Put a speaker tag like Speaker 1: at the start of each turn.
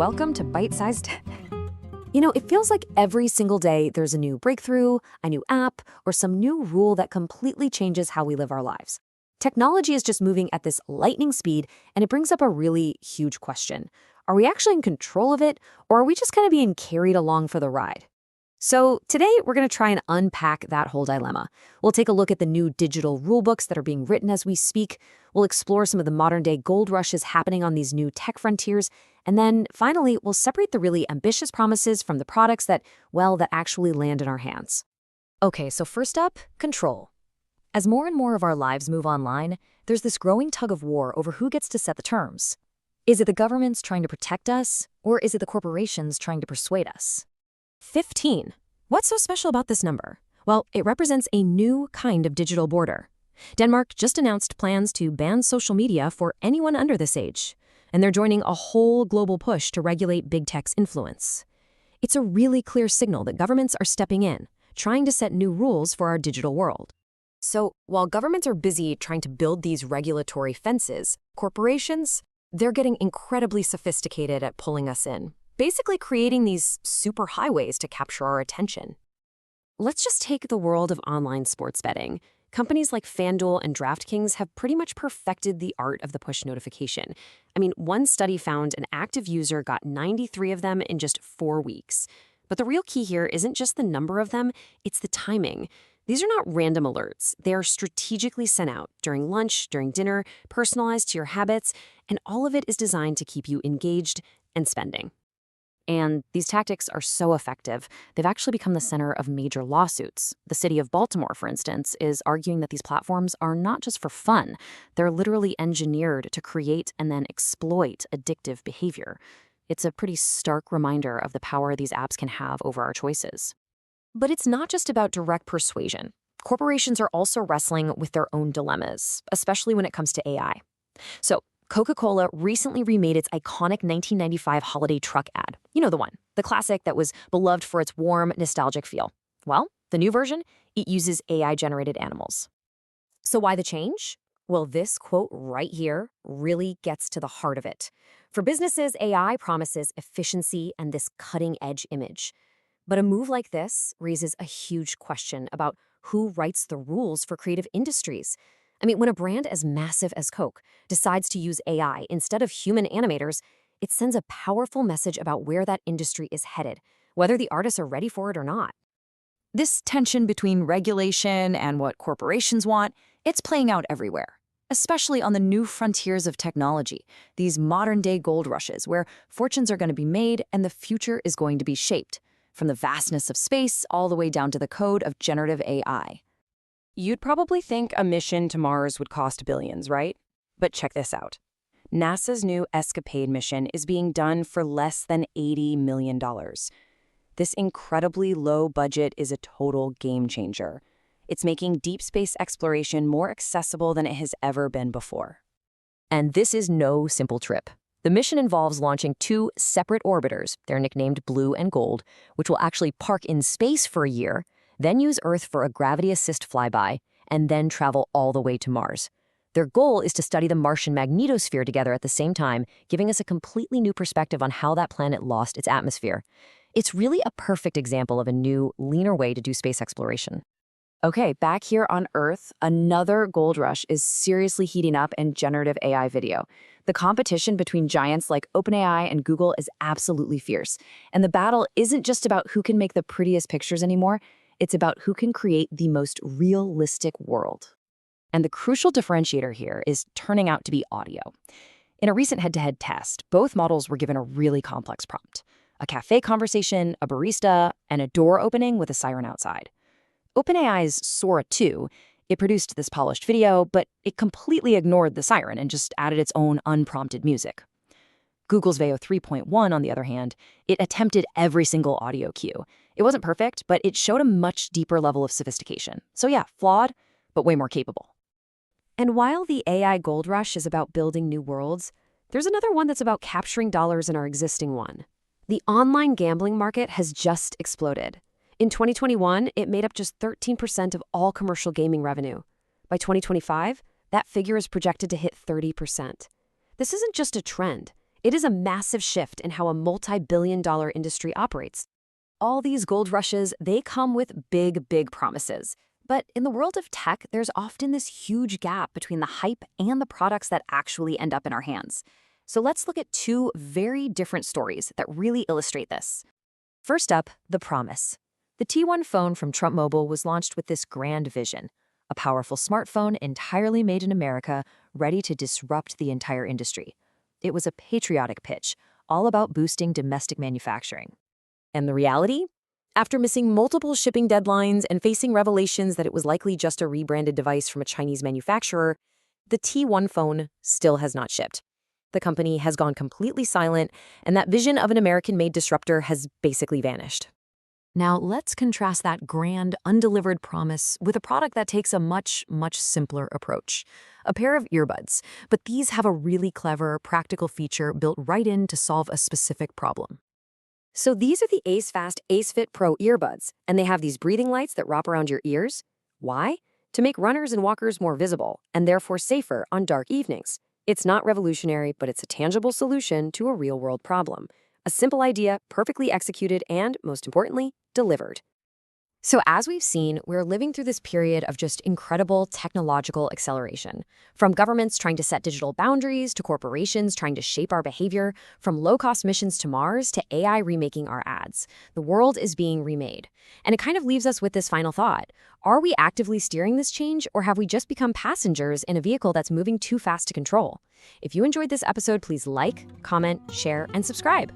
Speaker 1: welcome to Byte-Sized. It feels like every single day there's a new breakthrough, a new app, or some new rule that completely changes how we live our lives. Technology is just moving at this lightning speed, and it brings up a really huge question. Are we actually in control of it, or are we just kind of being carried along for the ride? So today, we're going to try and unpack that whole dilemma. We'll take a look at the new digital rulebooks that are being written as we speak. We'll explore some of the modern-day gold rushes happening on these new tech frontiers. And then, finally, we'll separate the really ambitious promises from the products that actually land in our hands. Okay, so first up, control. As more and more of our lives move online, there's this growing tug of war over who gets to set the terms. Is it the governments trying to protect us, or is it the corporations trying to persuade us? 15. What's so special about this number? Well, it represents a new kind of digital border. Denmark just announced plans to ban social media for anyone under this age, and they're joining a whole global push to regulate big tech's influence. It's a really clear signal that governments are stepping in, trying to set new rules for our digital world. So, while governments are busy trying to build these regulatory fences, corporations, they're getting incredibly sophisticated at pulling us in, basically creating these super highways to capture our attention. Let's just take the world of online sports betting. Companies like FanDuel and DraftKings have pretty much perfected the art of the push notification. One study found an active user got 93 of them in just 4 weeks. But the real key here isn't just the number of them, it's the timing. These are not random alerts. They are strategically sent out during lunch, during dinner, personalized to your habits, and all of it is designed to keep you engaged and spending. And these tactics are so effective, they've actually become the center of major lawsuits. The city of Baltimore, for instance, is arguing that these platforms are not just for fun. They're literally engineered to create and then exploit addictive behavior. It's a pretty stark reminder of the power these apps can have over our choices. But it's not just about direct persuasion. Corporations are also wrestling with their own dilemmas, especially when it comes to AI. So, Coca-Cola recently remade its iconic 1995 holiday truck ad. You know the one, the classic that was beloved for its warm, nostalgic feel. Well, the new version, it uses AI-generated animals. So why the change? Well, this quote right here really gets to the heart of it. For businesses, AI promises efficiency and this cutting-edge image. But a move like this raises a huge question about who writes the rules for creative industries. When a brand as massive as Coke decides to use AI instead of human animators, it sends a powerful message about where that industry is headed, whether the artists are ready for it or not. This tension between regulation and what corporations want, it's playing out everywhere, especially on the new frontiers of technology, these modern-day gold rushes where fortunes are going to be made and the future is going to be shaped, from the vastness of space all the way down to the code of generative AI. You'd probably think a mission to Mars would cost billions, right? But check this out. NASA's new Escapade mission is being done for less than $80 million. This incredibly low budget is a total game changer. It's making deep space exploration more accessible than it has ever been before. And this is no simple trip. The mission involves launching 2 separate orbiters, they're nicknamed Blue and Gold, which will actually park in space for a year, then use Earth for a gravity-assist flyby, and then travel all the way to Mars. Their goal is to study the Martian magnetosphere together at the same time, giving us a completely new perspective on how that planet lost its atmosphere. It's really a perfect example of a new, leaner way to do space exploration. Okay, back here on Earth, another gold rush is seriously heating up in generative AI video. The competition between giants like OpenAI and Google is absolutely fierce. And the battle isn't just about who can make the prettiest pictures anymore. It's about who can create the most realistic world. And the crucial differentiator here is turning out to be audio. In a recent head-to-head test, both models were given a really complex prompt: a cafe conversation, a barista, and a door opening with a siren outside. OpenAI's Sora 2, it produced this polished video, but it completely ignored the siren and just added its own unprompted music. Google's Veo 3.1, on the other hand, it attempted every single audio cue. It wasn't perfect, but it showed a much deeper level of sophistication. So yeah, flawed, but way more capable. And while the AI gold rush is about building new worlds, there's another one that's about capturing dollars in our existing one. The online gambling market has just exploded. In 2021, it made up just 13% of all commercial gaming revenue. By 2025, that figure is projected to hit 30%. This isn't just a trend. It is a massive shift in how a multi-billion-dollar industry operates. All these gold rushes, they come with big promises. But in the world of tech, there's often this huge gap between the hype and the products that actually end up in our hands. So let's look at two very different stories that really illustrate this. First up, the promise. The T1 phone from Trump Mobile was launched with this grand vision: a powerful smartphone entirely made in America, ready to disrupt the entire industry. It was a patriotic pitch, all about boosting domestic manufacturing. And the reality? After missing multiple shipping deadlines and facing revelations that it was likely just a rebranded device from a Chinese manufacturer, the T1 phone still has not shipped. The company has gone completely silent, and that vision of an American-made disruptor has basically vanished. Now, let's contrast that grand, undelivered promise with a product that takes a much simpler approach. A pair of earbuds, but these have a really clever, practical feature built right in to solve a specific problem. So these are the AceFast AceFit Pro earbuds, and they have these breathing lights that wrap around your ears. Why? To make runners and walkers more visible, and therefore safer on dark evenings. It's not revolutionary, but it's a tangible solution to a real-world problem. A simple idea, perfectly executed, and, most importantly, delivered. So as we've seen, we're living through this period of just incredible technological acceleration. From governments trying to set digital boundaries, to corporations trying to shape our behavior, from low-cost missions to Mars to AI remaking our ads. The world is being remade. And it kind of leaves us with this final thought. Are we actively steering this change, or have we just become passengers in a vehicle that's moving too fast to control? If you enjoyed this episode, please like, comment, share, and subscribe.